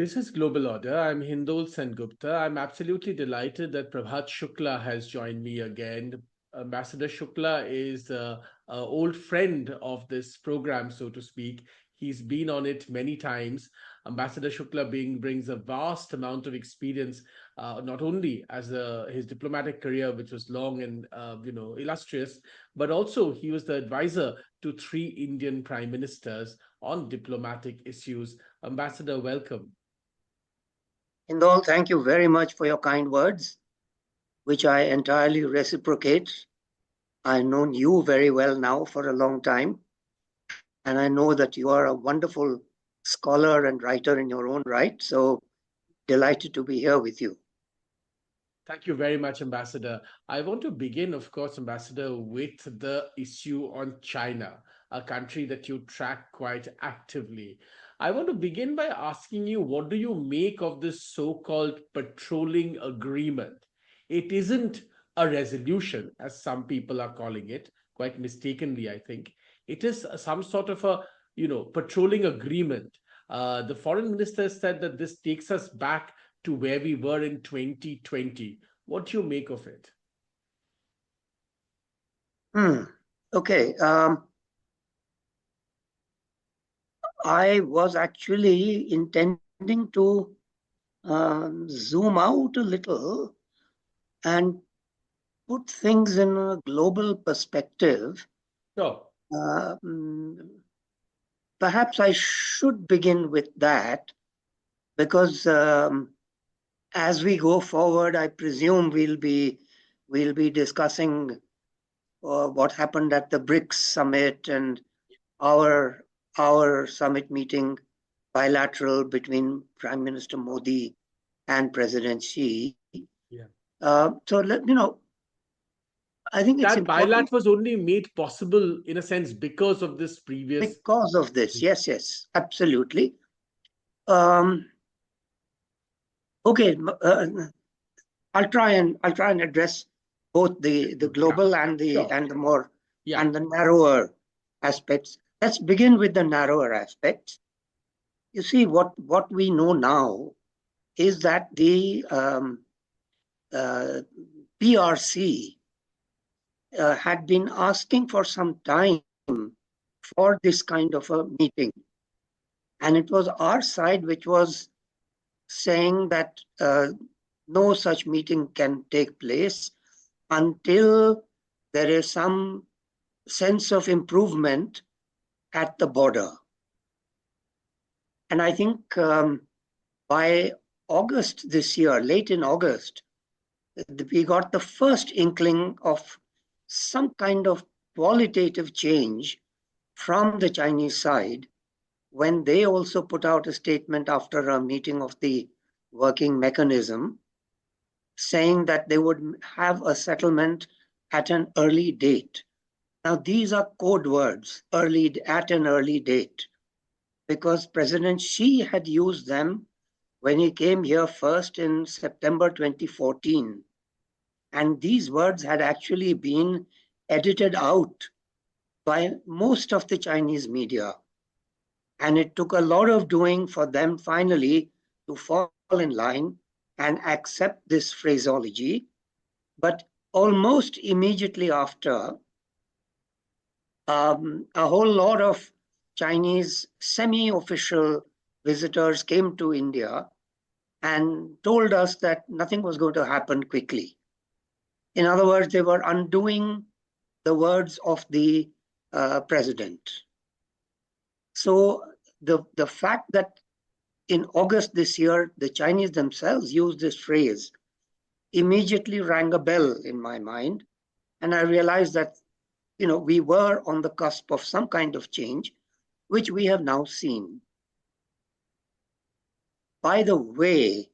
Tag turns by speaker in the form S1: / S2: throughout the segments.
S1: This is Global Order. I'm Hindol Sengupta. I'm absolutely delighted that Prabhat Shukla has joined me again. Ambassador Shukla is an old friend of this program, so to speak. He's been on it many times. Ambassador Shukla brings a vast amount of experience, not only as his diplomatic career, which was long and illustrious, but also he was the advisor to three Indian prime ministers on diplomatic issues. Ambassador, welcome.
S2: Hindol, thank you very much for your kind words, which I entirely reciprocate. I've known you very well now for a long time, and I know that you are a wonderful scholar and writer in your own right. So delighted to be here with you.
S1: Thank you very much, Ambassador. I want to begin, of course, Ambassador, with the issue on China, a country that you track quite actively. I want to begin by asking you, what do you make of this so-called patrolling agreement? It isn't a resolution, as some people are calling it, quite mistakenly, I think. It is some sort of a, patrolling agreement. The foreign minister said that this takes us back to where we were in 2020. What do you make of it?
S2: Okay. I was actually intending to zoom out a little and put things in a global perspective.
S1: Sure.
S2: Perhaps I should begin with that because as we go forward, I presume we'll be discussing what happened at the BRICS summit and our summit meeting bilateral between Prime Minister Modi and President Xi.
S1: Yeah.
S2: So I think it's
S1: that
S2: important.
S1: bilat was only made possible in a sense because of this previous.
S2: Because of this, yes, absolutely. Okay, I'll try and address both the global and the more and the narrower aspects. Let's begin with the narrower aspects. You see, what we know now is that the PRC had been asking for some time for this kind of a meeting, and it was our side which was saying that no such meeting can take place until there is some sense of improvement at the border. And I think by August this year, late in August, we got the first inkling of some kind of qualitative change from the Chinese side when they also put out a statement after a meeting of the working mechanism saying that they would have a settlement at an early date. Now, these are code words, at an early date, because President Xi had used them when he came here first in September 2014. And these words had actually been edited out by most of the Chinese media. And it took a lot of doing for them finally to fall in line and accept this phraseology. But almost immediately after, a whole lot of Chinese semi-official visitors came to India and told us that nothing was going to happen quickly. In other words, they were undoing the words of the president. So the fact that in August this year, the Chinese themselves used this phrase immediately rang a bell in my mind. And I realized that, we were on the cusp of some kind of change, which we have now seen. By the way,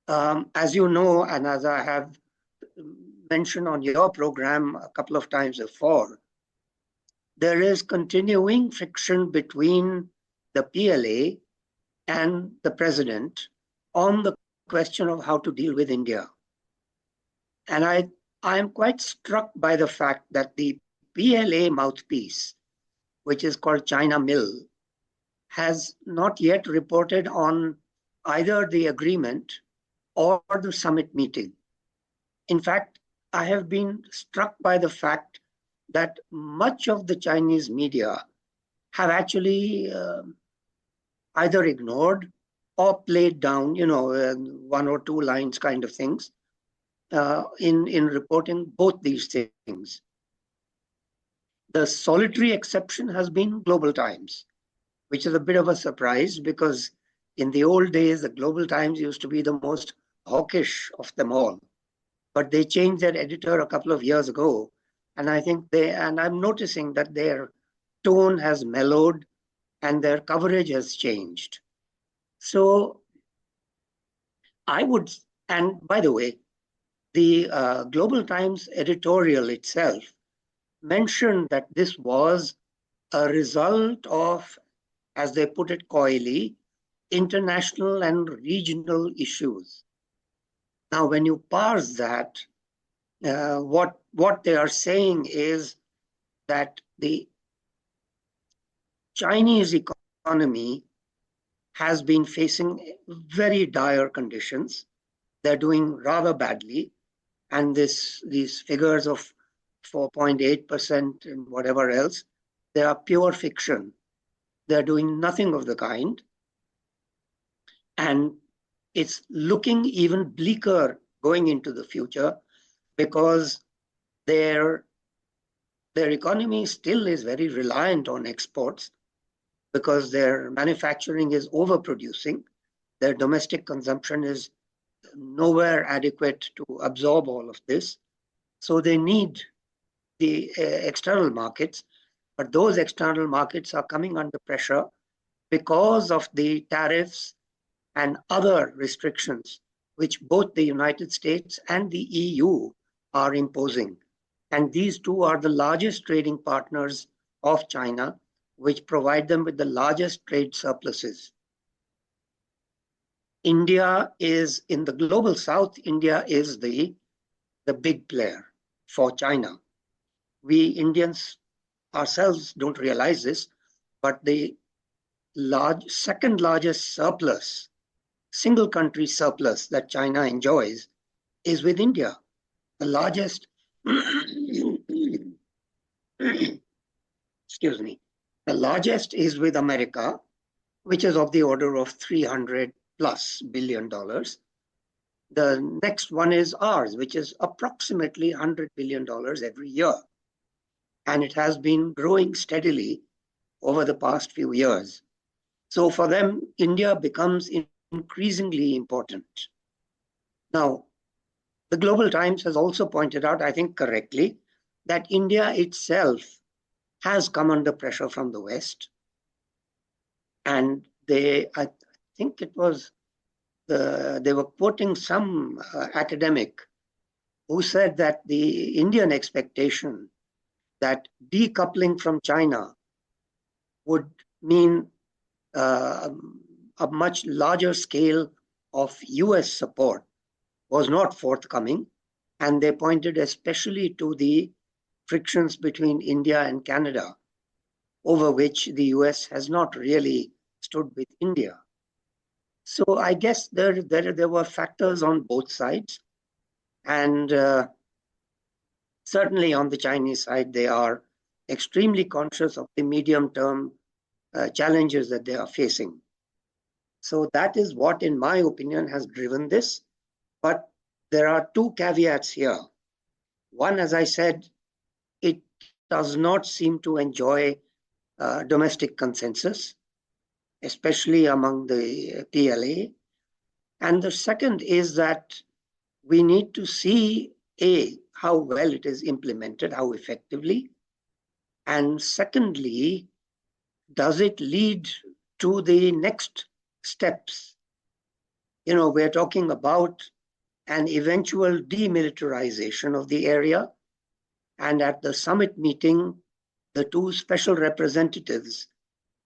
S2: as you know, and as I have mentioned on your program a couple of times before, there is continuing friction between the PLA and the president on the question of how to deal with India. And I am quite struck by the fact that the PLA mouthpiece, which is called China Mill, has not yet reported on either the agreement or the summit meeting. In fact, I have been struck by the fact that much of the Chinese media have actually either ignored or played down, one or two lines kind of things in reporting both these things. The solitary exception has been Global Times, which is a bit of a surprise because in the old days, the Global Times used to be the most hawkish of them all. But they changed their editor a couple of years ago. And I'm noticing that their tone has mellowed and their coverage has changed. So I would, and by the way, the Global Times editorial itself mentioned that this was a result of, as they put it coyly, international and regional issues. Now, when you parse that, what they are saying is that the Chinese economy has been facing very dire conditions. They're doing rather badly, and these figures of 4.8% and whatever else, they are pure fiction. They're doing nothing of the kind. And it's looking even bleaker going into the future because their economy still is very reliant on exports because their manufacturing is overproducing. Their domestic consumption is nowhere adequate to absorb all of this. So they need the external markets, but those external markets are coming under pressure because of the tariffs and other restrictions which both the United States and the EU are imposing. And these two are the largest trading partners of China, which provide them with the largest trade surpluses. India is, in the global south, India is the big player for China. We Indians ourselves don't realize this, but the second largest surplus, single country surplus that China enjoys is with India. The largest, excuse me, the largest is with America, which is of the order of $300+ billion. The next one is ours, which is approximately $100 billion every year. And it has been growing steadily over the past few years. So for them, India becomes increasingly important. Now, the Global Times has also pointed out, I think correctly, that India itself has come under pressure from the West. And I think it was, they were quoting some academic who said that the Indian expectation that decoupling from China would mean a much larger scale of US support was not forthcoming. And they pointed especially to the frictions between India and Canada, over which the US has not really stood with India. So I guess there were factors on both sides. And certainly on the Chinese side, they are extremely conscious of the medium-term challenges that they are facing. So that is what, in my opinion, has driven this. But there are two caveats here. One, as I said, it does not seem to enjoy domestic consensus, especially among the PLA. And the second is that we need to see, A, how well it is implemented, how effectively. And secondly, does it lead to the next steps? We're talking about an eventual demilitarization of the area. And at the summit meeting, the two special representatives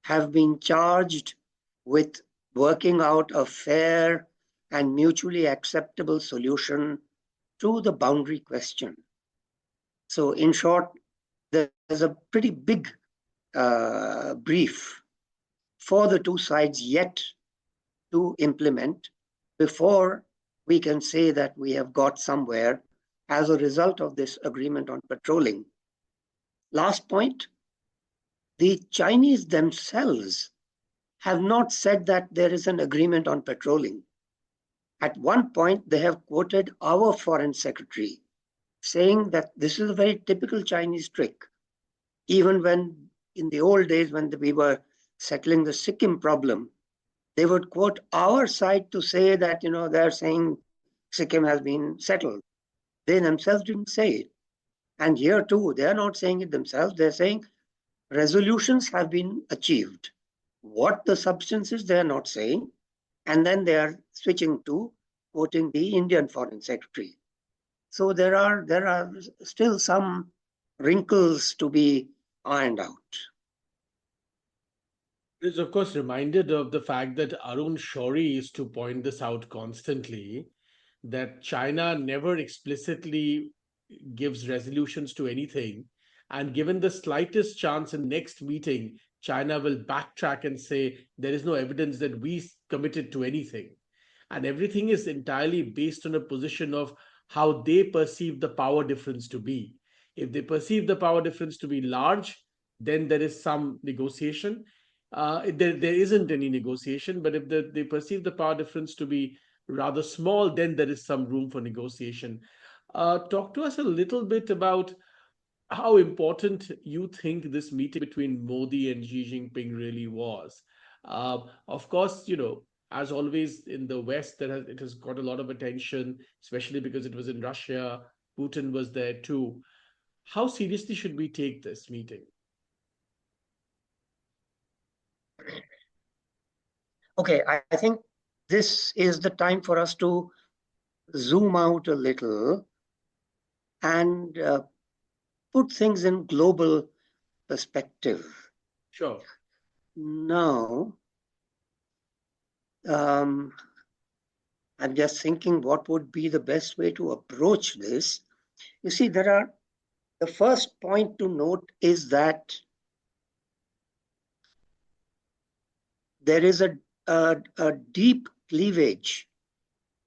S2: have been charged with working out a fair and mutually acceptable solution to the boundary question. So in short, there's a pretty big brief for the two sides yet to implement before we can say that we have got somewhere as a result of this agreement on patrolling. Last point, the Chinese themselves have not said that there is an agreement on patrolling. At one point, they have quoted our foreign secretary saying that this is a very typical Chinese trick. Even when in the old days, when we were settling the Sikkim problem, they would quote our side to say that, they're saying Sikkim has been settled. They themselves didn't say it. And here too, they're not saying it themselves. They're saying resolutions have been achieved. What the substance is, they're not saying. And then they are switching to quoting the Indian Foreign Secretary. So there are still some wrinkles to be ironed out.
S1: Is of course reminded of the fact that Arun Shourie used to point this out constantly, that China never explicitly gives resolutions to anything. And given the slightest chance in next meeting, China will backtrack and say there is no evidence that we committed to anything. And everything is entirely based on a position of how they perceive the power difference to be. If they perceive the power difference to be large, then there is some negotiation. There isn't any negotiation, but if they perceive the power difference to be rather small, then there is some room for negotiation. Talk to us a little bit about how important you think this meeting between Modi and Xi Jinping really was. Of course, as always in the West, it has got a lot of attention, especially because it was in Russia. Putin was there too. How seriously should we take this meeting?
S2: Okay, I think this is the time for us to zoom out a little and put things in global perspective.
S1: Sure.
S2: Now, I'm just thinking what would be the best way to approach this. You see, the first point to note is that there is a deep cleavage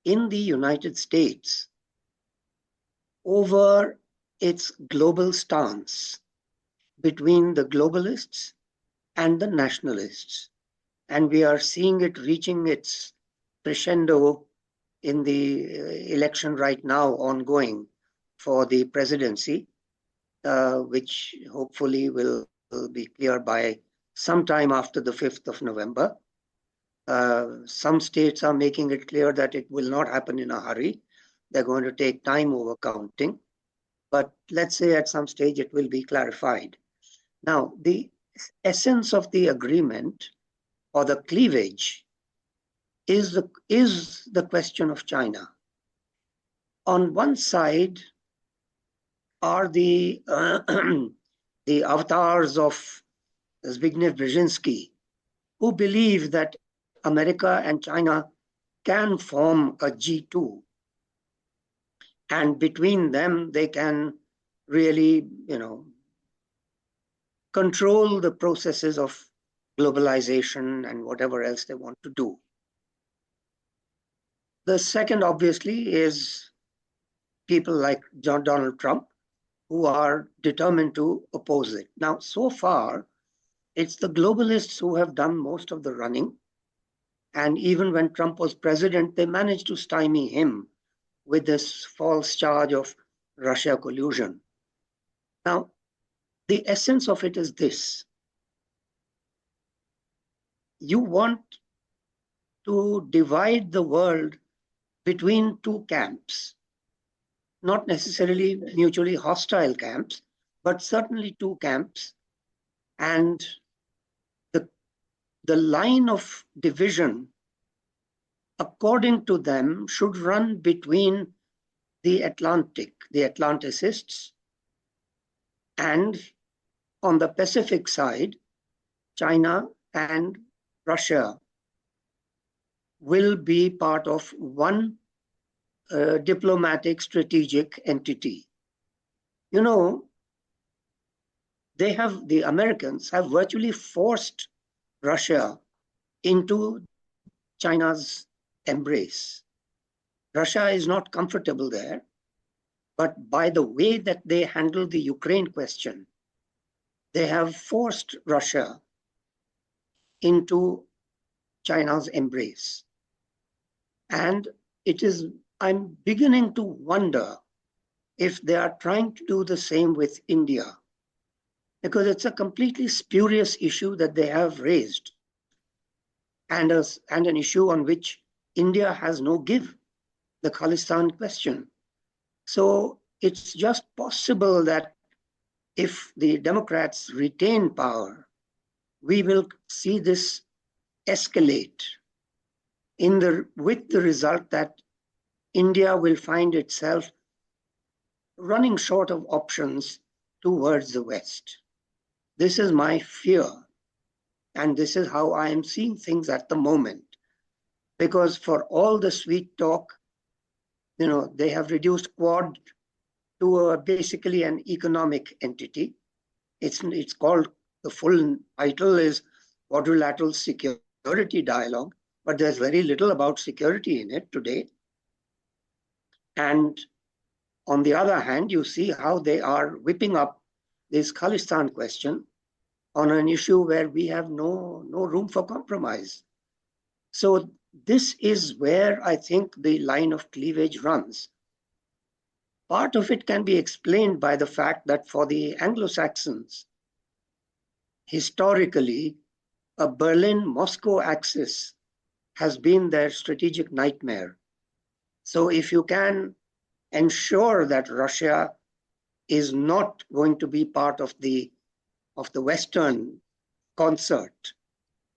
S2: in the United States over its global stance between the globalists and the nationalists. And we are seeing it reaching its crescendo in the election right now ongoing for the presidency, which hopefully will be clear by sometime after the 5th of November. Some states are making it clear that it will not happen in a hurry. They're going to take time over counting. But let's say at some stage it will be clarified. Now, the essence of the agreement or the cleavage is the question of China. On one side are the the avatars of Zbigniew Brzezinski, who believe that America and China can form a G2. And between them, they can really, control the processes of globalization and whatever else they want to do. The second, obviously, is people like Donald Trump, who are determined to oppose it. Now, so far, it's the globalists who have done most of the running. And even when Trump was president, they managed to stymie him with this false charge of Russia collusion. Now, the essence of it is this. You want to divide the world between two camps, not necessarily mutually hostile camps, but certainly two camps. And the line of division, according to them, should run between the Atlanticists, and on the Pacific side, China and Russia will be part of one diplomatic strategic entity. The Americans have virtually forced Russia into China's embrace. Russia is not comfortable there, but by the way that they handle the Ukraine question, they have forced Russia into China's embrace. And it is, I'm beginning to wonder if they are trying to do the same with India, because it's a completely spurious issue that they have raised, and an issue on which India has no give, the Khalistan question. So it's just possible that if the Democrats retain power, we will see this escalate with the result that India will find itself running short of options towards the West. This is my fear, and this is how I am seeing things at the moment. Because for all the sweet talk, they have reduced Quad to basically an economic entity. It's called, the full title is Quadrilateral Security Dialogue, but there's very little about security in it today. And on the other hand, you see how they are whipping up this Khalistan question on an issue where we have no room for compromise. So this is where I think the line of cleavage runs. Part of it can be explained by the fact that for the Anglo-Saxons, historically, a Berlin-Moscow axis has been their strategic nightmare. So if you can ensure that Russia is not going to be part of the Western concert,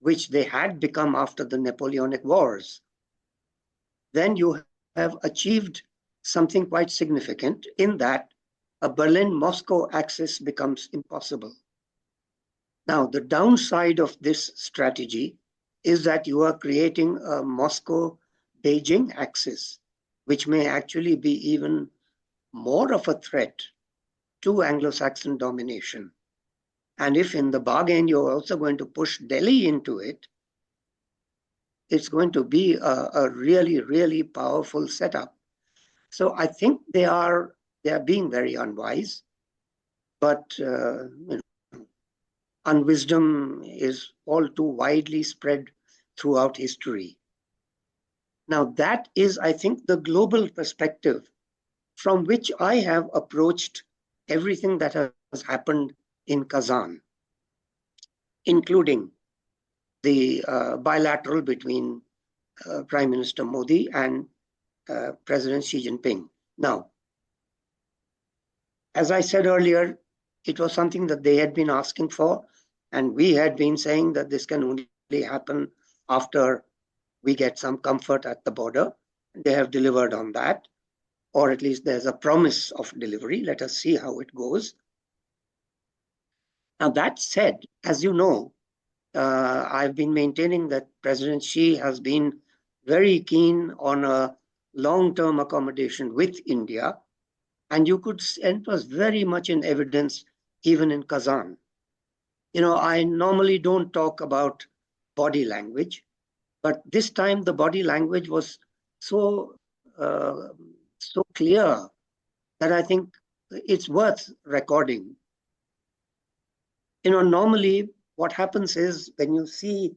S2: which they had become after the Napoleonic Wars, then you have achieved something quite significant in that a Berlin-Moscow axis becomes impossible. Now, the downside of this strategy is that you are creating a Moscow-Beijing axis, which may actually be even more of a threat to Anglo-Saxon domination. And if in the bargain you're also going to push Delhi into it, it's going to be a really, really powerful setup. So I think they are being very unwise, but unwisdom is all too widely spread throughout history. Now that is, I think, the global perspective from which I have approached everything that has happened in Kazan, including the bilateral between Prime Minister Modi and President Xi Jinping. Now, as I said earlier, it was something that they had been asking for, and we had been saying that this can only happen after we get some comfort at the border. They have delivered on that, or at least there's a promise of delivery. Let us see how it goes. Now, that said, as you know, I've been maintaining that President Xi has been very keen on a long-term accommodation with India, and it was very much in evidence even in Kazan. I normally don't talk about body language, but this time the body language was so clear that I think it's worth recording. Normally what happens is when you see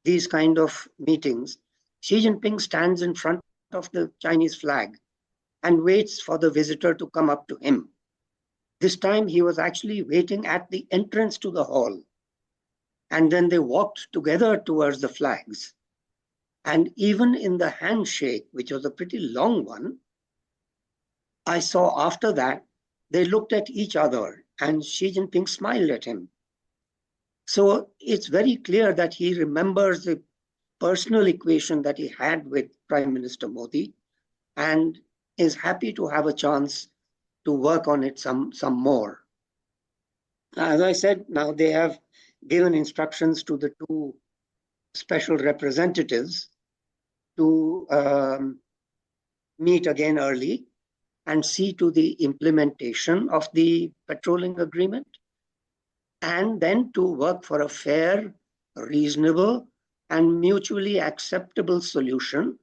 S2: these kind of meetings, Xi Jinping stands in front of the Chinese flag and waits for the visitor to come up to him. This time he was actually waiting at the entrance to the hall. And then they walked together towards the flags. And even in the handshake, which was a pretty long one, I saw after that, they looked at each other and Xi Jinping smiled at him. So it's very clear that he remembers the personal equation that he had with Prime Minister Modi and is happy to have a chance to work on it some more. As I said, now they have given instructions to the two special representatives to meet again early and see to the implementation of the patrolling agreement, and then to work for a fair, reasonable, and mutually acceptable solution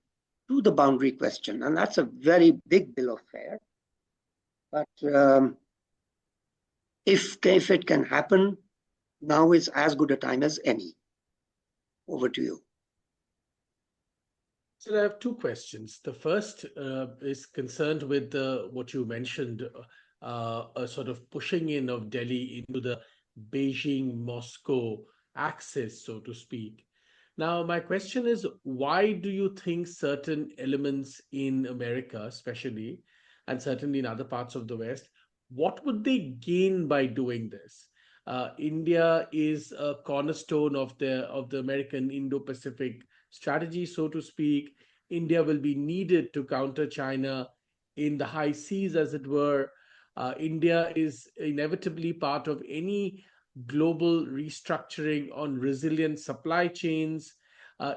S2: to the boundary question. And that's a very big bill of fare. But if it can happen, now is as good a time as any. Over to you.
S1: So I have two questions. The first is concerned with what you mentioned, a sort of pushing in of Delhi into the Beijing-Moscow axis, so to speak. Now, my question is, why do you think certain elements in America, especially, and certainly in other parts of the West, what would they gain by doing this? India is a cornerstone of the American Indo-Pacific strategy, so to speak. India will be needed to counter China in the high seas, as it were. India is inevitably part of any global restructuring on resilient supply chains.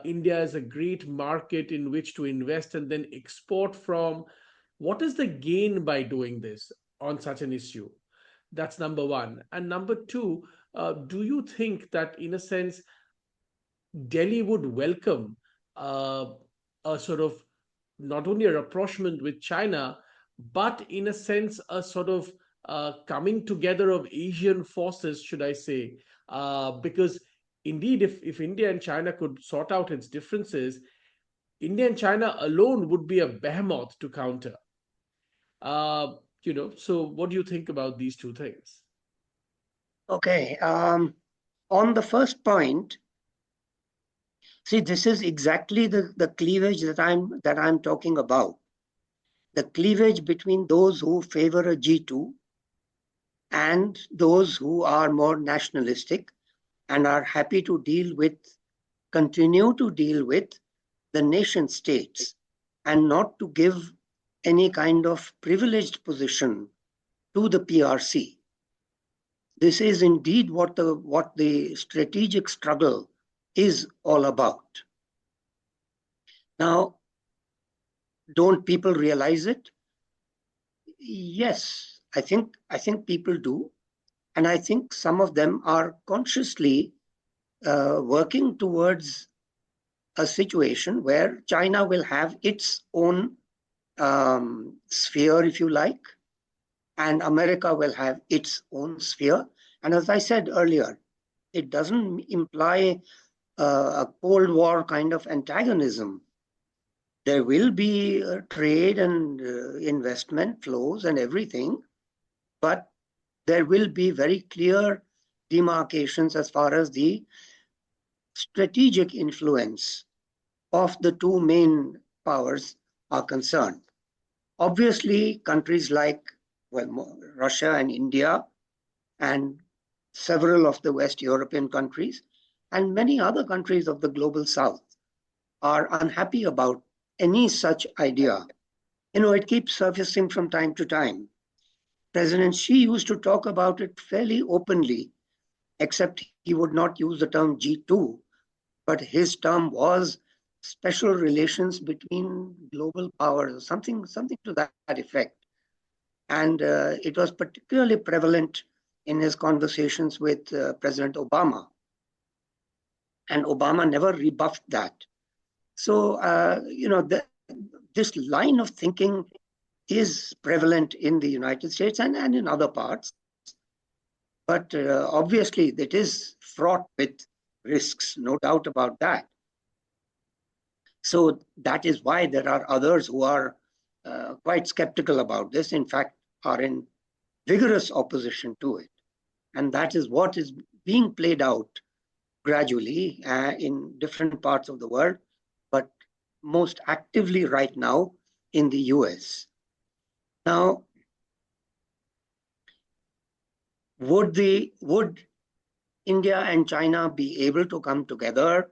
S1: India is a great market in which to invest and then export from. What is the gain by doing this on such an issue? That's number one. And number two, do you think that, in a sense, Delhi would welcome uh, a sort of not only a rapprochement with China, but in a sense, a sort of coming together of Asian forces, should I say? Because indeed, if India and China could sort out its differences, India and China alone would be a behemoth to counter. Uh, so what do you think about these two things?
S2: Okay. On the first point, see, this is exactly the cleavage that I'm talking about. The cleavage between those who favor a G2 and those who are more nationalistic and are happy to continue to deal with the nation states and not to give any kind of privileged position to the PRC. This is indeed what the strategic struggle is all about. Now, don't people realize it? Yes, I think people do, and I think some of them are consciously working towards a situation where China will have its own sphere, if you like, and America will have its own sphere. And as I said earlier, it doesn't imply a Cold War kind of antagonism. There will be trade and investment flows and everything, but there will be very clear demarcations as far as the strategic influence of the two main powers are concerned. Obviously, countries like Russia and India and several of the West European countries and many other countries of the global South are unhappy about any such idea. It keeps surfacing from time to time. President Xi used to talk about it fairly openly, except he would not use the term G2, but his term was special relations between global powers, something to that effect. And it was particularly prevalent in his conversations with President Obama. And Obama never rebuffed that. So, this line of thinking is prevalent in the United States and in other parts. But obviously, it is fraught with risks, no doubt about that. So that is why there are others who are quite skeptical about this, in fact, are in vigorous opposition to it. And that is what is being played out gradually in different parts of the world, but most actively right now in the US. Now, would India and China be able to come together?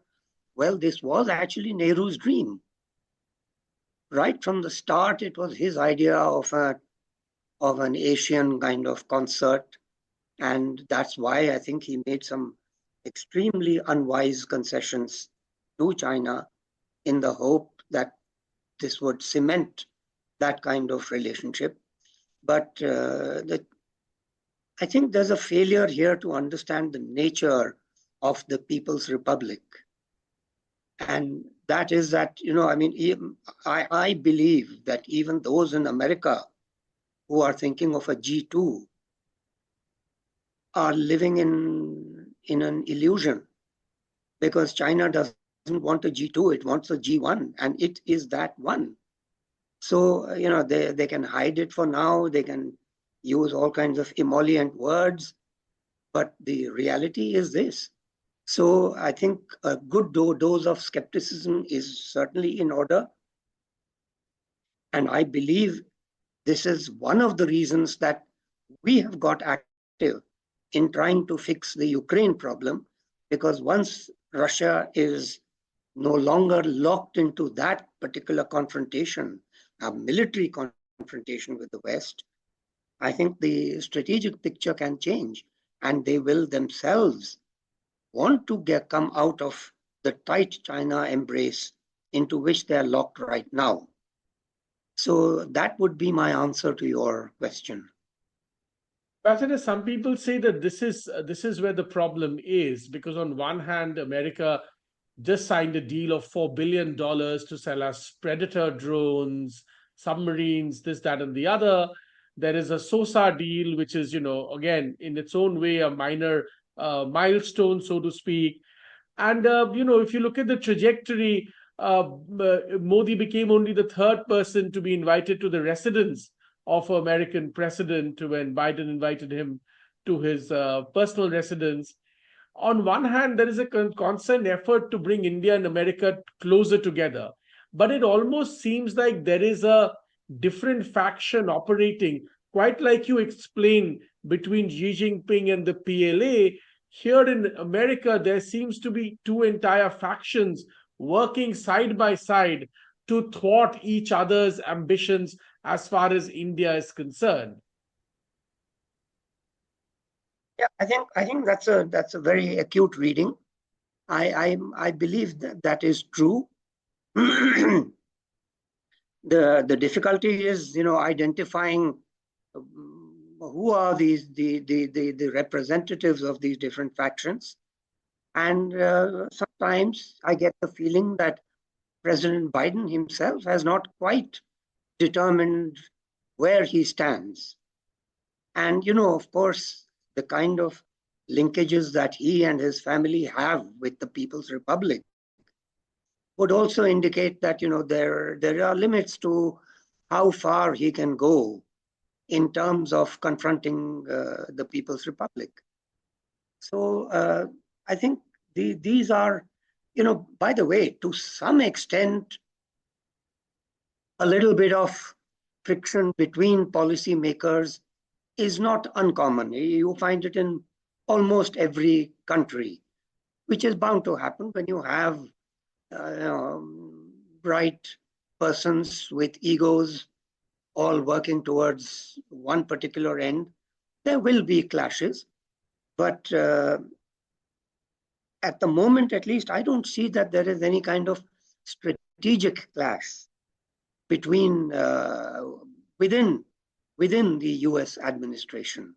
S2: Well, this was actually Nehru's dream. Right from the start, it was his idea of an Asian kind of concert. And that's why I think he made some extremely unwise concessions to China in the hope that this would cement that kind of relationship. But I think there's a failure here to understand the nature of the People's Republic. And that is that, I mean, I believe that even those in America who are thinking of a G2 are living in an illusion, because China doesn't want a G2, it wants a G1, and it is that one. So, they can hide it for now, they can use all kinds of emollient words, but the reality is this. So I think a good dose of skepticism is certainly in order. And I believe this is one of the reasons that we have got active in trying to fix the Ukraine problem, because once Russia is no longer locked into that particular confrontation, a military confrontation with the West, I think the strategic picture can change, and they will themselves want to come out of the tight China embrace into which they are locked right now. So that would be my answer to your question.
S1: Ambassador, some people say that this is where the problem is, because on one hand, America just signed a deal of $4 billion to sell us Predator drones, submarines, this, that, and the other. There is a SOSA deal, which is, again, in its own way, a minor milestone, so to speak. And if you look at the trajectory, Modi became only the third person to be invited to the residence of American president when Biden invited him to his personal residence. On one hand, there is a constant effort to bring India and America closer together, but it almost seems like there is a different faction operating, quite like you explained, between Xi Jinping and the PLA. Here in America, there seems to be two entire factions working side by side to thwart each other's ambitions as far as India is concerned.
S2: Yeah, I think that's a very acute reading. I believe that is true. The difficulty is, identifying who are the representatives of these different factions. And sometimes I get the feeling that President Biden himself has not quite determined where he stands. And, of course, the kind of linkages that he and his family have with the People's Republic would also indicate that, there are limits to how far he can go in terms of confronting the People's Republic. So I think these are, by the way, to some extent, a little bit of friction between policymakers is not uncommon. You find it in almost every country, which is bound to happen when you have bright persons with egos all working towards one particular end. There will be clashes, but at the moment, at least, I don't see that there is any kind of strategic clash between within the U.S. administration.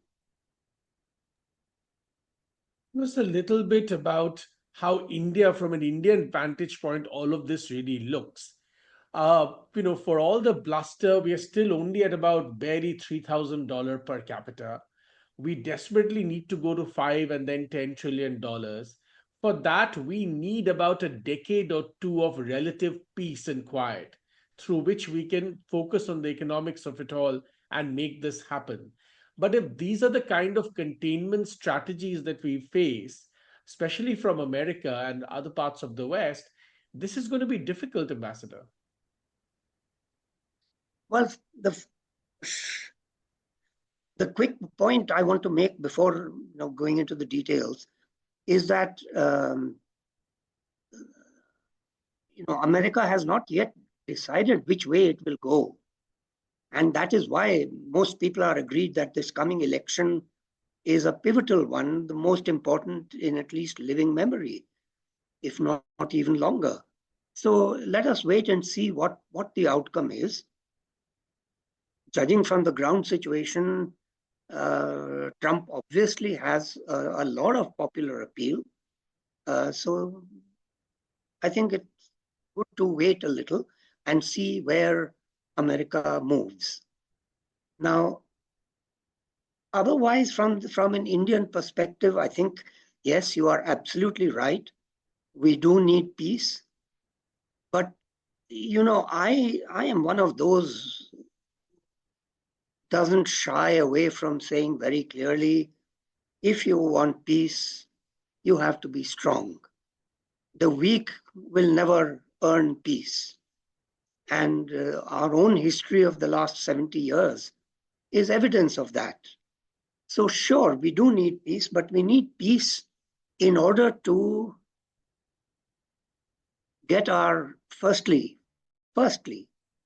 S1: Just a little bit about how India, from an Indian vantage point, all of this really looks. For all the bluster, we are still only at about barely $3,000 per capita. We desperately need to go to 5 and then $10 trillion. For that, we need about a decade or two of relative peace and quiet, through which we can focus on the economics of it all and make this happen. But if these are the kind of containment strategies that we face, especially from America and other parts of the West, this is going to be difficult, Ambassador.
S2: Well, the quick point I want to make before going into the details is that America has not yet decided which way it will go. And that is why most people are agreed that this coming election is a pivotal one, the most important in at least living memory, if not even longer. So let us wait and see what the outcome is. Judging from the ground situation, Trump obviously has a lot of popular appeal. So I think good to wait a little and see where America moves. Now, otherwise, from an Indian perspective, I think, yes, you are absolutely right. We do need peace. But, I am one of those doesn't shy away from saying very clearly, if you want peace, you have to be strong. The weak will never earn peace. And our own history of the last 70 years is evidence of that. So, sure, we do need peace, but we need peace in order to get our, firstly,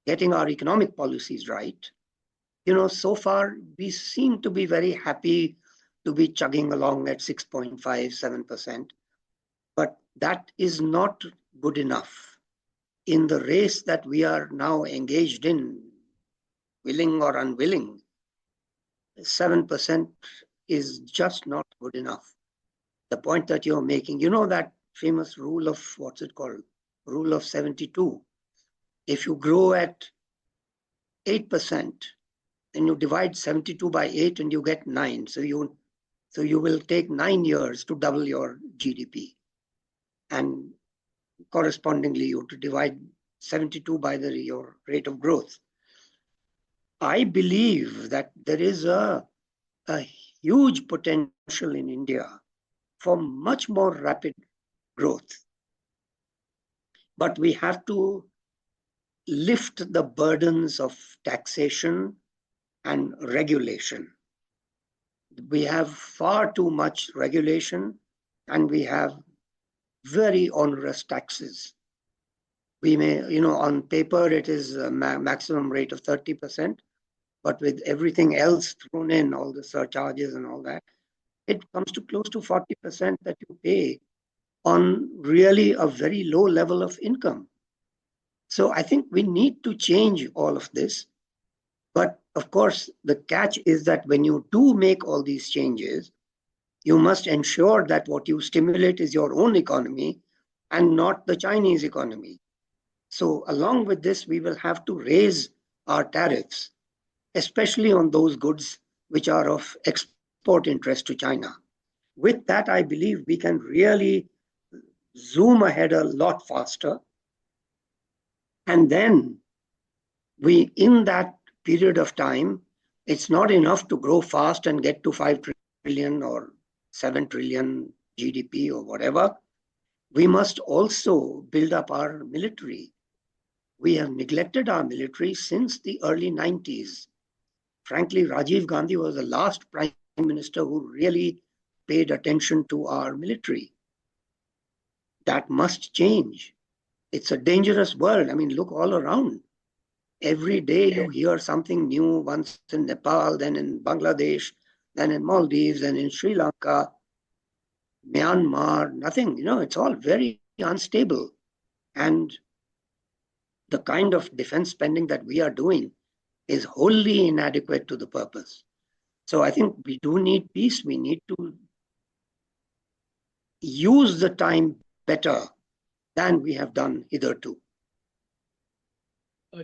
S2: getting our economic policies right. So far, we seem to be very happy to be chugging along at 6.5, 7%. But that is not good enough. In the race that we are now engaged in, willing or unwilling, 7% is just not good enough. The point that you're making, that famous rule of, what's it called? Rule of 72. If you grow at 8%, then you divide 72 by 8 and you get 9. So you will take 9 years to double your GDP. And correspondingly, you have to divide 72 by your rate of growth. I believe that there is a huge potential in India for much more rapid growth. But we have to lift the burdens of taxation and regulation. We have far too much regulation and we have very onerous taxes. We may, on paper, it is a maximum rate of 30%, but with everything else thrown in, all the surcharges and all that, it comes to close to 40% that you pay on really a very low level of income. So I think we need to change all of this. But of course, the catch is that when you do make all these changes, you must ensure that what you stimulate is your own economy and not the Chinese economy. So along with this, we will have to raise our tariffs, especially on those goods which are of export interest to China. With that, I believe we can really zoom ahead a lot faster. And then in that period of time, it's not enough to grow fast and get to 5 trillion or 7 trillion GDP or whatever. We must also build up our military. We have neglected our military since the early 90s. Frankly, Rajiv Gandhi was the last prime minister who really paid attention to our military. That must change. It's a dangerous world. I mean, look all around. Every day you hear something new, once in Nepal, then in Bangladesh, then in Maldives, then in Sri Lanka, Myanmar, nothing. It's all very unstable. And the kind of defense spending that we are doing is wholly inadequate to the purpose. So I think we do need peace. We need to use the time better than we have done hitherto.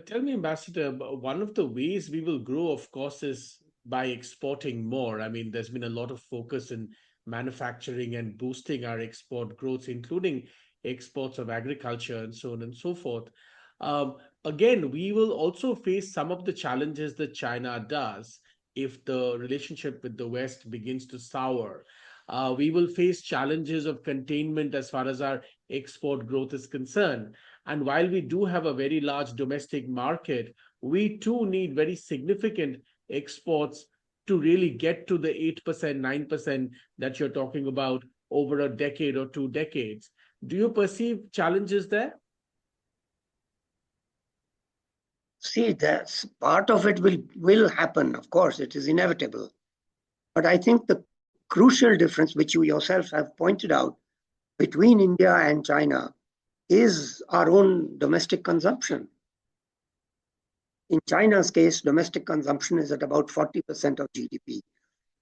S1: Tell me, Ambassador, one of the ways we will grow, of course, is by exporting more. I mean, there's been a lot of focus in manufacturing and boosting our export growth, including exports of agriculture and so on and so forth. Again, we will also face some of the challenges that China does if the relationship with the West begins to sour. We will face challenges of containment as far as our export growth is concerned. And while we do have a very large domestic market, we too need very significant exports to really get to the 8%, 9% that you're talking about over a decade or 2 decades. Do you perceive challenges there?
S2: See, that's part of it will happen. Of course, it is inevitable. But I think the crucial difference, which you yourself have pointed out, between India and China is our own domestic consumption. In China's case, domestic consumption is at about 40% of GDP.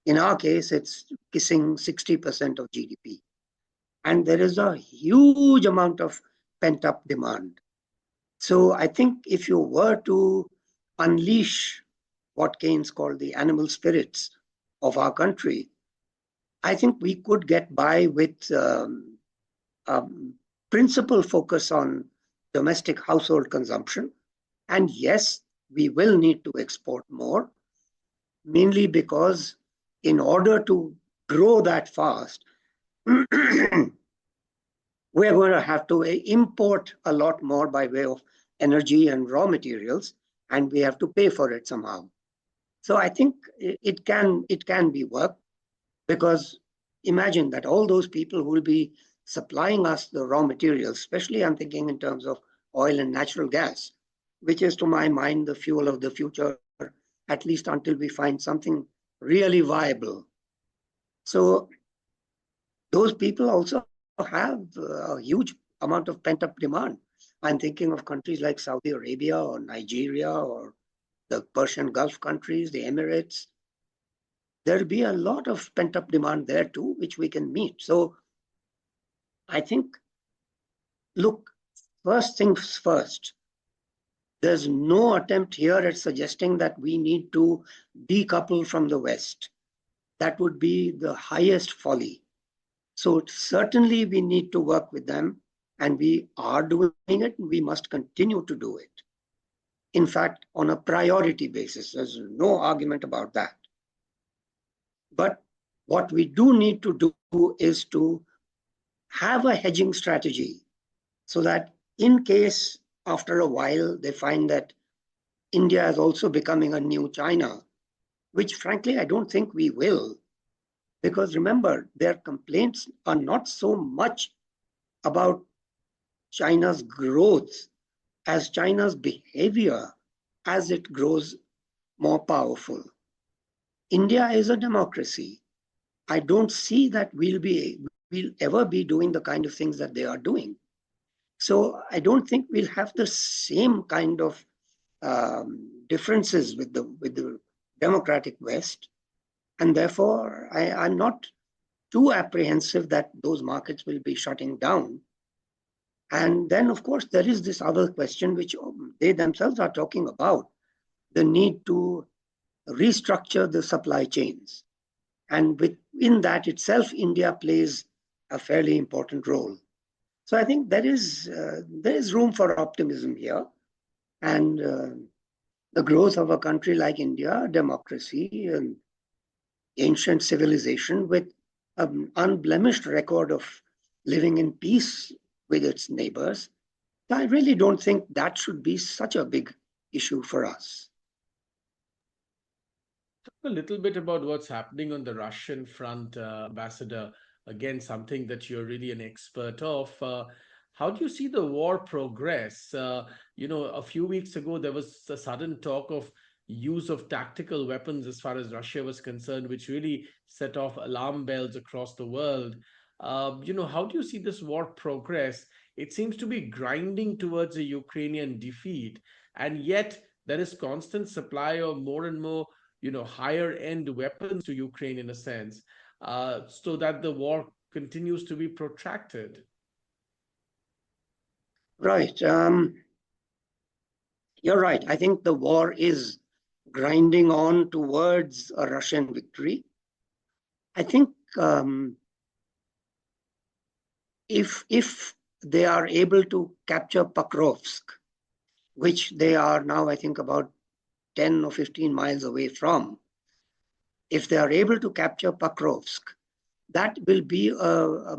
S2: In our case, it's kissing 60% of GDP. And there is a huge amount of pent-up demand. So I think if you were to unleash what Keynes called the animal spirits of our country, I think we could get by with um, principal focus on domestic household consumption. And yes, we will need to export more, mainly because in order to grow that fast, we're going to have to import a lot more by way of energy and raw materials, and we have to pay for it somehow. So I think it can be worked, because imagine that all those people who will be supplying us the raw materials, especially I'm thinking in terms of oil and natural gas, which is to my mind the fuel of the future, at least until we find something really viable. So those people also have a huge amount of pent up demand. I'm thinking of countries like Saudi Arabia or Nigeria or the Persian Gulf countries, the Emirates. There'll be a lot of pent up demand there too, which we can meet. So I think, look, first things first, there's no attempt here at suggesting that we need to decouple from the West. That would be the highest folly. So certainly we need to work with them, and we are doing it, and we must continue to do it. In fact, on a priority basis, there's no argument about that. But what we do need to do is to have a hedging strategy, so that in case after a while they find that India is also becoming a new China, which frankly I don't think we will, because remember, their complaints are not so much about China's growth as China's behavior as it grows more powerful. India is a democracy. I don't see that we'll ever be doing the kind of things that they are doing. So I don't think we'll have the same kind of differences with the democratic West, and therefore I'm not too apprehensive that those markets will be shutting down. And then, of course, there is this other question which they themselves are talking about: the need to restructure the supply chains. And within that itself, India plays a fairly important role. So I think there is room for optimism here, and the growth of a country like India, democracy and ancient civilization with an unblemished record of living in peace with its neighbors, I really don't think that should be such a big issue for us.
S1: A little bit about what's happening on the Russian front, Ambassador. Again, something that you're really an expert of. How do you see the war progress? A few weeks ago, there was a sudden talk of use of tactical weapons as far as Russia was concerned, which really set off alarm bells across the world. How do you see this war progress? It seems to be grinding towards a Ukrainian defeat, and yet there is constant supply of more and more higher end weapons to Ukraine in a sense, so that the war continues to be protracted.
S2: Right. You're right. I think the war is grinding on towards a Russian victory. I think if they are able to capture Pakrovsk, which they are now, I think, about 10 or 15 miles away from, if they are able to capture Pakrovsk, that will be a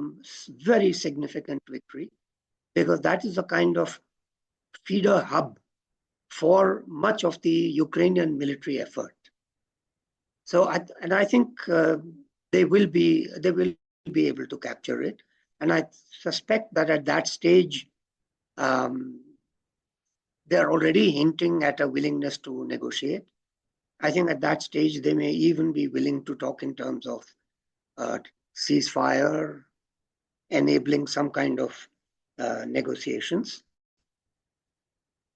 S2: very significant victory, because that is a kind of feeder hub for much of the Ukrainian military effort. So, I think they will be able to capture it, and I suspect that at that stage, um, they are already hinting at a willingness to negotiate. I think at that stage they may even be willing to talk in terms of uh, ceasefire, enabling some kind of negotiations.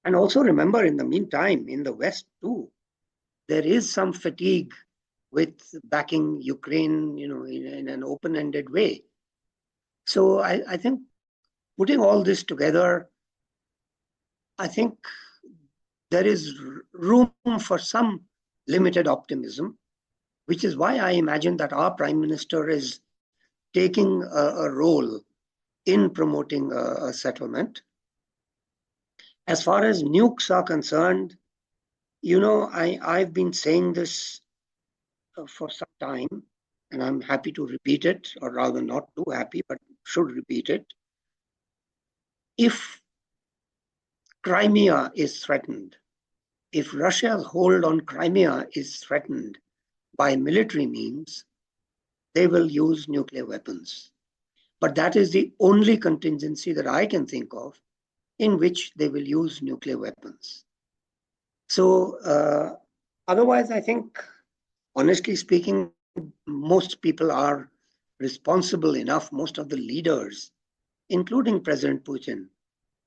S2: And also remember, in the meantime, in the West too, there is some fatigue with backing Ukraine, in an open-ended way. So I think putting all this together, I think there is room for some limited optimism, which is why I imagine that our Prime Minister is taking a role in promoting a settlement. As far as nukes are concerned, I've been saying this for some time, and I'm happy to repeat it, or rather not too happy, but should repeat it. If Crimea is threatened, if Russia's hold on Crimea is threatened by military means, they will use nuclear weapons. But that is the only contingency that I can think of in which they will use nuclear weapons. So, otherwise, I think, honestly speaking, most people are responsible enough, most of the leaders, including President Putin,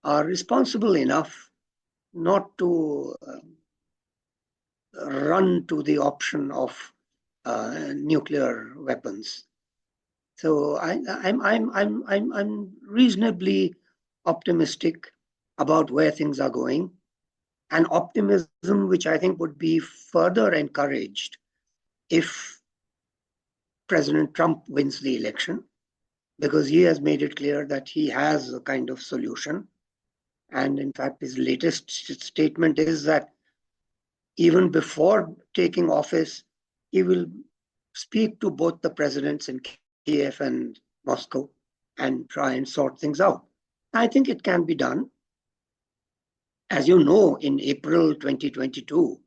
S2: are responsible enough not to run to the option of nuclear weapons. So I'm reasonably optimistic about where things are going, an optimism which I think would be further encouraged if President Trump wins the election, because he has made it clear that he has a kind of solution. And in fact, his latest statement is that even before taking office, he will speak to both the presidents in Kiev and Moscow and try and sort things out. I think it can be done. As you know, in April 2022,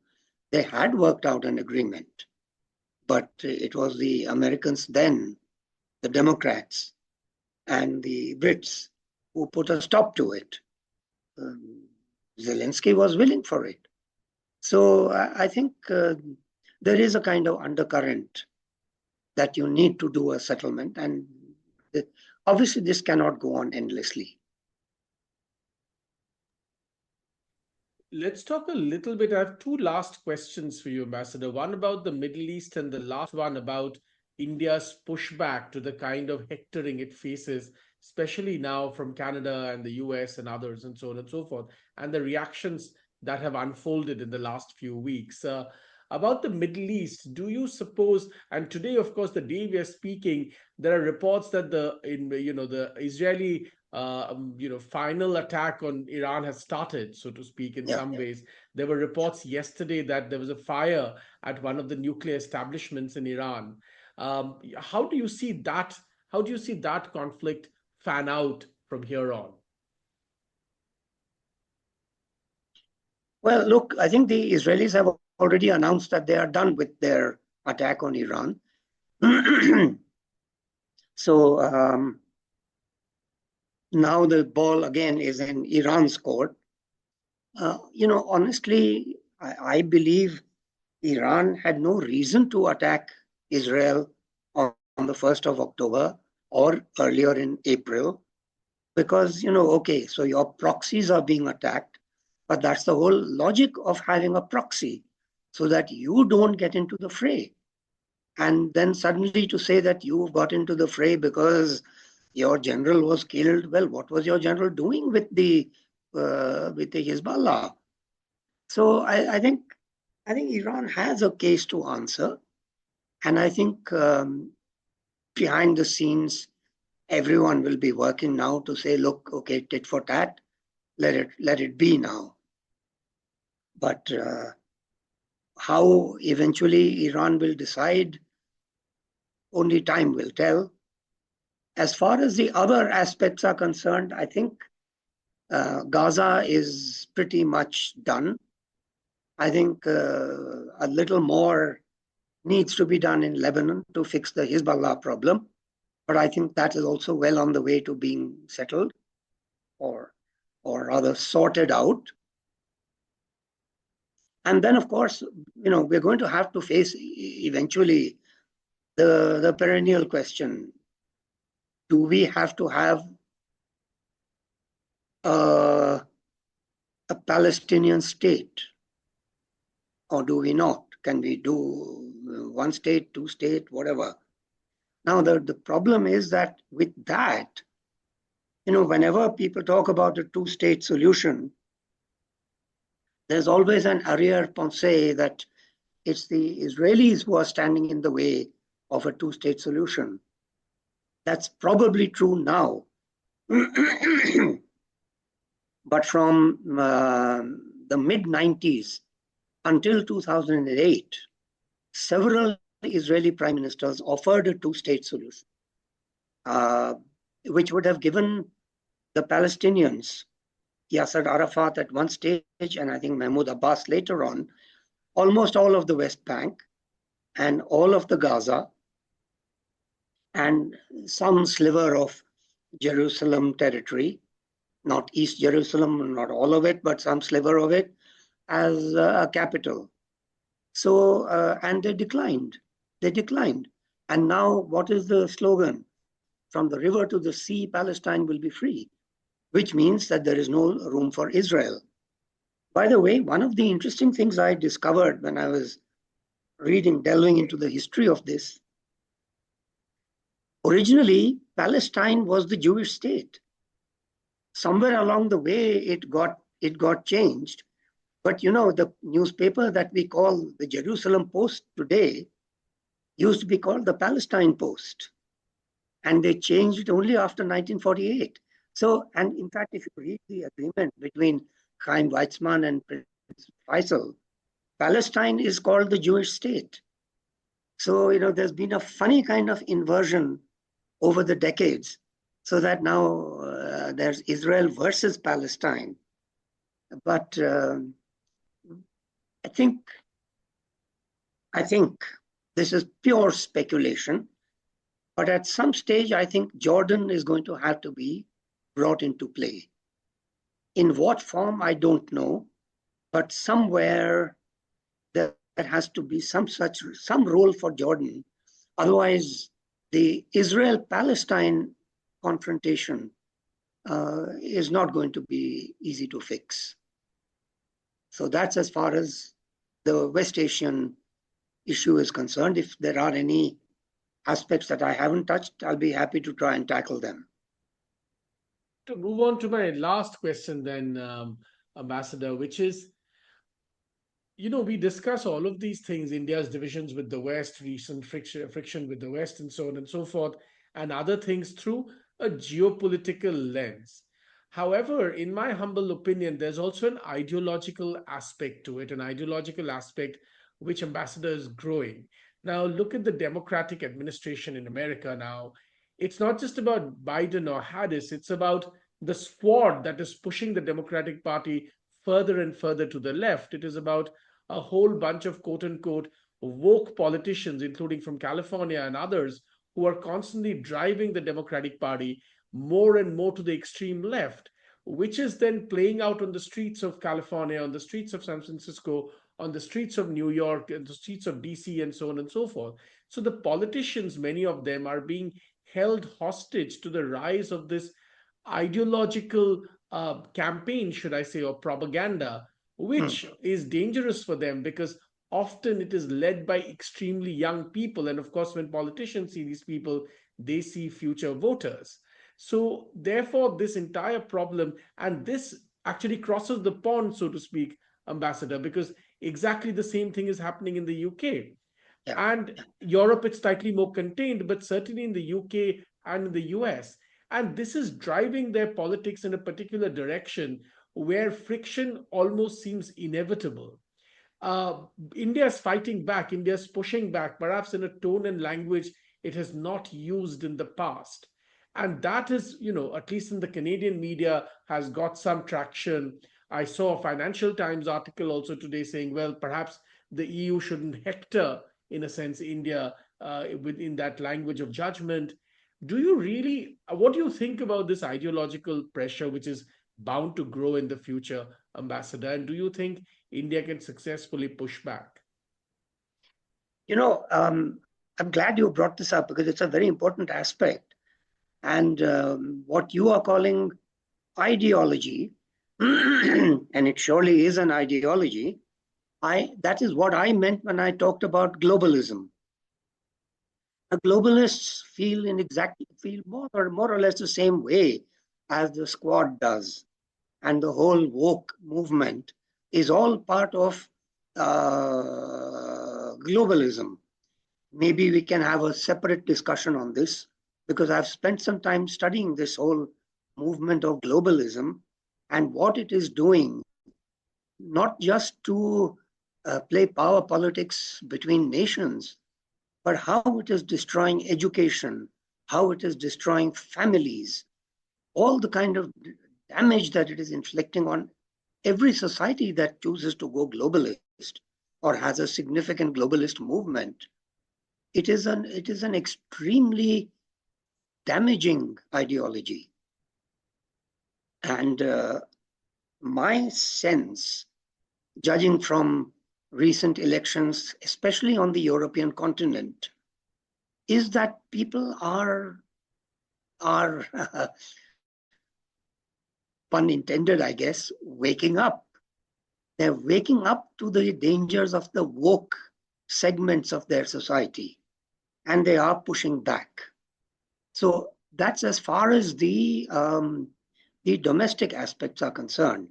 S2: they had worked out an agreement, but it was the Americans then, the Democrats, and the Brits who put a stop to it. Zelensky was willing for it. So I think there is a kind of undercurrent that you need to do a settlement. And obviously, this cannot go on endlessly.
S1: Let's talk a little bit. I have two last questions for you, Ambassador. One about the Middle East, and the last one about India's pushback to the kind of hectoring it faces, especially now from Canada and the US and others, and so on and so forth, and the reactions that have unfolded in the last few weeks. About the Middle East, do you suppose? And today, of course, the day we are speaking, there are reports that the Israeli final attack on Iran has started, so to speak, in
S2: Yeah.
S1: some ways. There were reports yesterday that there was a fire at one of the nuclear establishments in Iran. How do you see that? How do you see that conflict fan out from here on?
S2: Well, look, I think the Israelis have already announced that they are done with their attack on Iran. So now the ball again is in Iran's court. Honestly, I believe Iran had no reason to attack Israel on the 1st of October or earlier in April, because, okay, so your proxies are being attacked, but that's the whole logic of having a proxy, so that you don't get into the fray. And then suddenly to say that you got into the fray because your general was killed, well, what was your general doing with the Hezbollah? So I think Iran has a case to answer, and I think behind the scenes, everyone will be working now to say, look, okay, tit for tat, let it be now. But how eventually Iran will decide, only time will tell. As far as the other aspects are concerned, I think Gaza is pretty much done. I think a little more needs to be done in Lebanon to fix the Hezbollah problem. But I think that is also well on the way to being settled, or rather sorted out. And then, of course, we're going to have to face eventually the perennial question: do we have to have a Palestinian state, or do we not? Can we do one state, two state, whatever? Now, the problem is that with that, whenever people talk about a two-state solution, there's always an arrière-pensée that it's the Israelis who are standing in the way of a two-state solution. That's probably true now. But from the mid 90s until 2008, several Israeli prime ministers offered a two-state solution, uh, which would have given the Palestinians, Yasser Arafat at one stage, and I think Mahmoud Abbas later on, almost all of the West Bank and all of the Gaza and some sliver of Jerusalem territory, not East Jerusalem, not all of it, but some sliver of it, as a capital. So, and they declined. They declined. And now, what is the slogan? From the river to the sea, Palestine will be free, which means that there is no room for Israel. By the way, one of the interesting things I discovered when I was reading, delving into the history of this, originally, Palestine was the Jewish state. Somewhere along the way, it got changed. But you know, the newspaper that we call the Jerusalem Post today used to be called the Palestine Post. And they changed it only after 1948. So, and in fact, if you read the agreement between Chaim Weizmann and Prince Faisal, Palestine is called the Jewish state. So, you know, there's been a funny kind of inversion over the decades, so that now there's Israel versus Palestine. But I think this is pure speculation. But at some stage, I think Jordan is going to have to be brought into play. In what form, I don't know, but somewhere there has to be some role for Jordan. Otherwise, the Israel-Palestine confrontation is not going to be easy to fix. So that's as far as the West Asian issue is concerned. If there are any aspects that I haven't touched, I'll be happy to try and tackle them.
S1: To move on to my last question, then, Ambassador, which is, we discuss all of these things, India's divisions with the West, recent friction with the West, and so on and so forth, and other things through a geopolitical lens. However, in my humble opinion, there's also an ideological aspect to it, an ideological aspect which Ambassador is growing. Now, look at the Democratic administration in America now. It's not just about Biden or Harris, it's about the squad that is pushing the Democratic Party further and further to the left. It is about a whole bunch of quote unquote woke politicians, including from California and others, who are constantly driving the Democratic Party more and more to the extreme left, which is then playing out on the streets of California, on the streets of San Francisco, on the streets of New York, and the streets of DC, and so on and so forth. So the politicians, many of them, are being held hostage to the rise of this ideological campaign, should I say, or propaganda,
S2: Hmm.
S1: which is dangerous for them because often it is led by extremely young people. And of course, when politicians see these people, they see future voters. So, therefore, this entire problem, and this actually crosses the pond, so to speak, Ambassador, because exactly the same thing is happening in the UK.
S2: Yeah.
S1: And
S2: Yeah.
S1: Europe, it's slightly more contained, but certainly in the UK and in the US. And this is driving their politics in a particular direction where friction almost seems inevitable. uh, India is fighting back, India is pushing back, perhaps in a tone and language it has not used in the past. And that is, at least in the Canadian media, has got some traction. I saw a Financial Times article also today saying, well, perhaps the EU shouldn't hector, in a sense, India within that language of judgment. What do you think about this ideological pressure, which is bound to grow in the future, Ambassador? And do you think India can successfully push back?
S2: You know, I'm glad you brought this up because it's a very important aspect. And what you are calling ideology, and it surely is an ideology, that is what I meant when I talked about globalism. The globalists feel more or less the same way as the squad does, and the whole woke movement is all part of globalism. Maybe we can have a separate discussion on this, because I've spent some time studying this whole movement of globalism and what it is doing, not just to play power politics between nations, but how it is destroying education, how it is destroying families, all the kind of damage that it is inflicting on every society that chooses to go globalist or has a significant globalist movement. It is an extremely damaging ideology. And my sense, judging from recent elections, especially on the European continent, is that people are pun intended, I guess, waking up. They're waking up to the dangers of the woke segments of their society, and they are pushing back. So that's as far as the domestic aspects are concerned.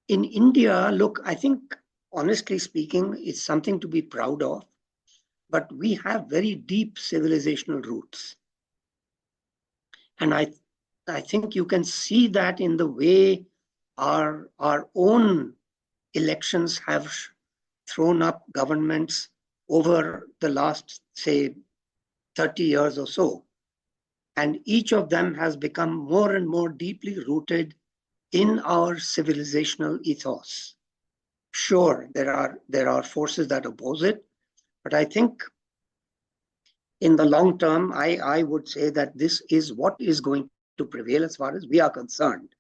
S2: In India, look, I think, honestly speaking, it's something to be proud of, but we have very deep civilizational roots. And I think you can see that in the way our own elections have thrown up governments over the last, say, 30 years or so. And each of them has become more and more deeply rooted in our civilizational ethos. Sure, there are forces that oppose it, but I think in the long term, I would say that this is what is going to prevail as far as we are concerned.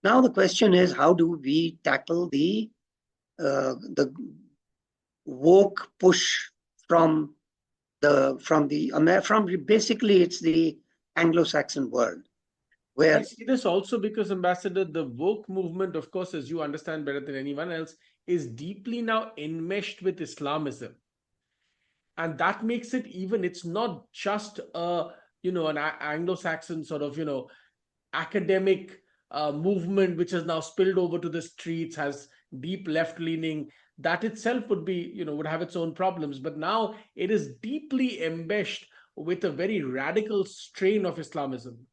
S2: Now the question is, how do we tackle the woke push from from basically it's the Anglo-Saxon world,
S1: I
S2: where
S1: see this also because, Ambassador, the woke movement, of course, as you understand better than anyone else, is deeply now enmeshed with Islamism. And that makes it even, it's not just an Anglo-Saxon sort of, academic movement which has now spilled over to the streets, has deep left-leaning. That itself would be, would have its own problems. But now it is deeply enmeshed with a very radical strain of Islamism.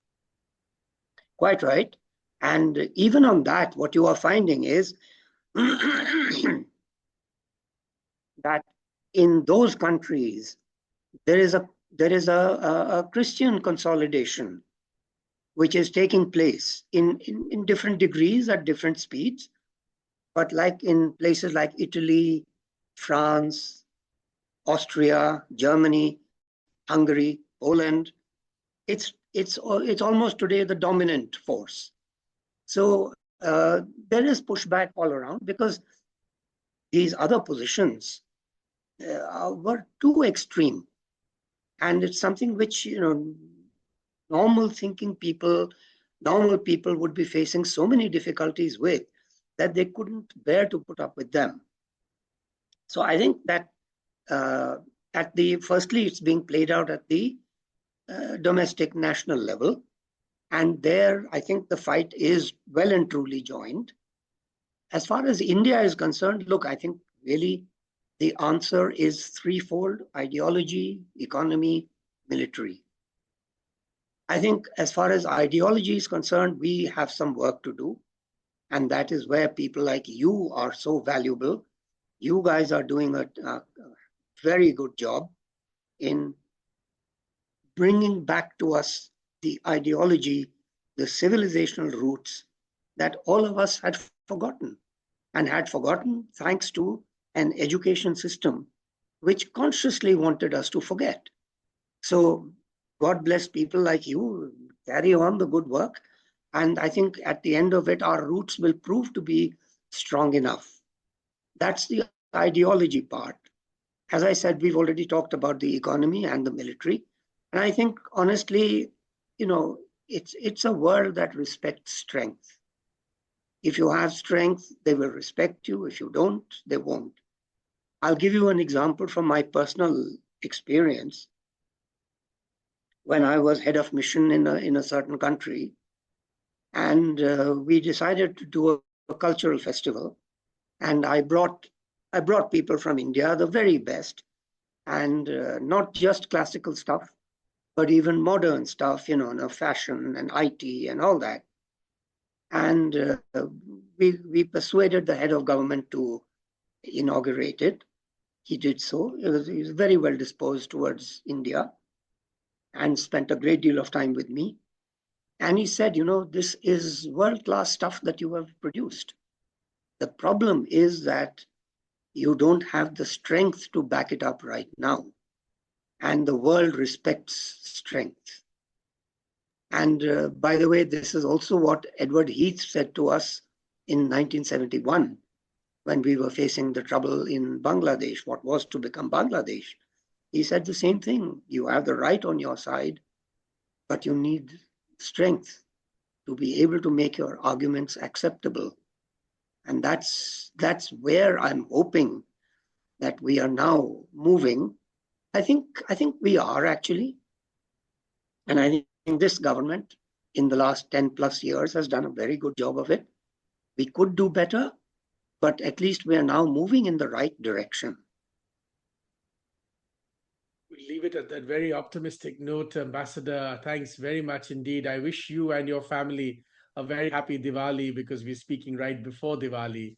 S2: quite right. And even on that, what you are finding is that in those countries there is a Christian consolidation which is taking place in different degrees at different speeds. But like in places like Italy, France, Austria, Germany, Hungary, Poland, it's almost today the dominant force. So there is pushback all around because these other positions were too extreme, and it's something which normal thinking people, normal people would be facing so many difficulties with that they couldn't bear to put up with them. So I think that firstly, it's being played out at the domestic national level. And there, I think the fight is well and truly joined. As far as India is concerned, look, I think really the answer is threefold: ideology, economy, military. I think as far as ideology is concerned, we have some work to do. And that is where people like you are so valuable. You guys are doing a very good job in bringing back to us the ideology, the civilizational roots that all of us had forgotten, and had forgotten thanks to an education system which consciously wanted us to forget. So God bless people like you, carry on the good work. And I think at the end of it, our roots will prove to be strong enough. That's the ideology part. As I said, we've already talked about the economy and the military. And I think, honestly, it's a world that respects strength. If you have strength, they will respect you. If you don't, they won't. I'll give you an example from my personal experience. When I was head of mission in a certain country, and we decided to do a cultural festival. And I brought people from India, the very best, and not just classical stuff, but even modern stuff, fashion and IT and all that. And we persuaded the head of government to inaugurate it. He did so. He was very well disposed towards India and spent a great deal of time with me. And he said, this is world class stuff that you have produced. The problem is that you don't have the strength to back it up right now. And the world respects strength. And by the way, this is also what Edward Heath said to us in 1971 when we were facing the trouble in Bangladesh, what was to become Bangladesh. He said the same thing. You have the right on your side, but you need strength to be able to make your arguments acceptable. And that's where I'm hoping that we are now moving. I think we are actually, and I think this government in the last 10 plus years has done a very good job of it. We could do better, but at least we are now moving in the right direction.
S1: We leave it at that very optimistic note, Ambassador. Thanks very much indeed. I wish you and your family a very happy Diwali because we're speaking right before Diwali.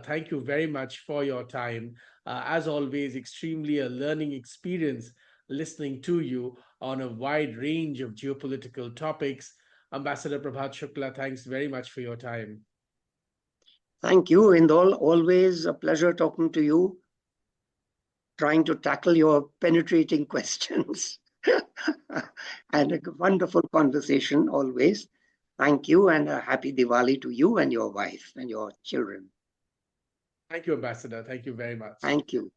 S1: Thank you very much for your time. As always, extremely a learning experience listening to you on a wide range of geopolitical topics. Ambassador Prabhat Shukla, thanks very much for your time.
S2: Thank you, Hindol. Always a pleasure talking to you, trying to tackle your penetrating questions. And a wonderful conversation always. Thank you, and a happy Diwali to you and your wife and your children.
S1: Thank you, Ambassador. Thank you very much.
S2: Thank you.